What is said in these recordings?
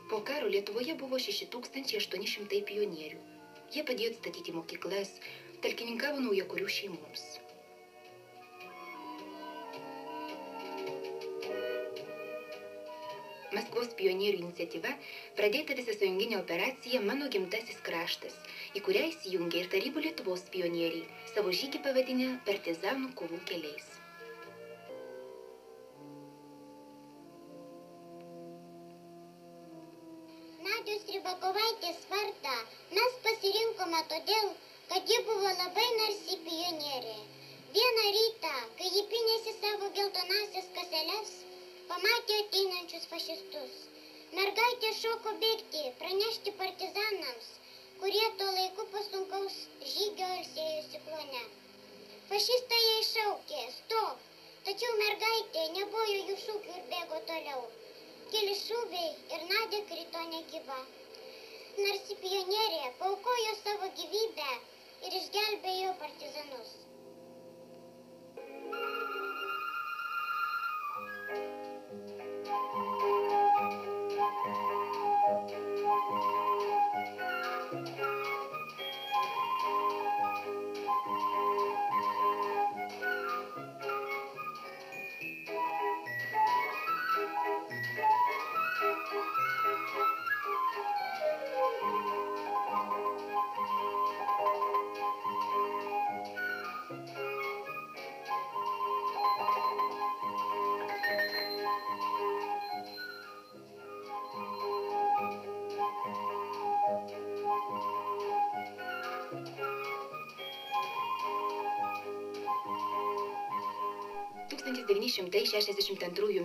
Po karo Lietuvoje buvo 6800 pionierių. Jie padėjo atstatyti mokyklas, talkininkavo naujakurių šeimoms. Maskvos pionierių iniciatyva pradėta visasąjunginė operacija Mano gimtasis kraštas, į kurią įsijungė ir Tarybų Lietuvos pionieriai, savo žygį pavadinę partizanų kovų keliais. Nadios Rybakovaitės vardą mes pasirinkome todėl, kad ji buvo labai narsi pionierė. Vieną rytą, kai ji pynėsi savo geltonasias kaseles, pamatė ateinančius fašistus. Mergaitė šoko bėgti, pranešti partizanams, kurie tuo laiku po sunkaus žygio ilsėjosi klone. Fašistai jai šaukė, stop, tačiau mergaitė nebojo jų šūkių ir bėgo toliau. Keli šūviai ir Nadia krito negyva. Narsi pionierė paaukojo savo gyvybę ir išgelbėjo partizanus.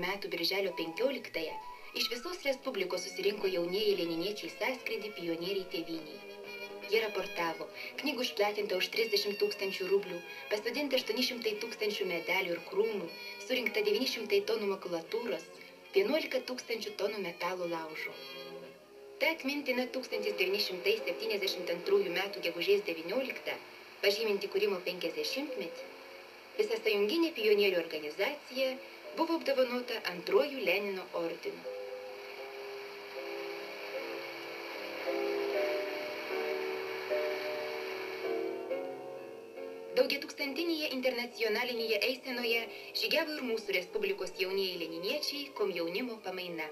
m. birželio 15-ąją iš visos Respublikos susirinko jaunieji leniniečiai sąskrydį pionieriai tėvynei. Jie raportavo, knygų išplatinta už 30 000 rublių, pasodinta 800 000 medalių ir krūmų, surinkta 900 tonų makulatūros, 11 000 tonų metalo laužo. Ta atmintina 1972 m. gegužės 19, pažyminti kūrimo 50-metį, visasąjunginė pionierių organizacija buvo apdovanota antruoju Lenino ordinu. Daugiatūkstantinėje internacionalinėje eisenoje žygiavo ir mūsų Respublikos jaunieji leniniečiai komjaunimo pamaina.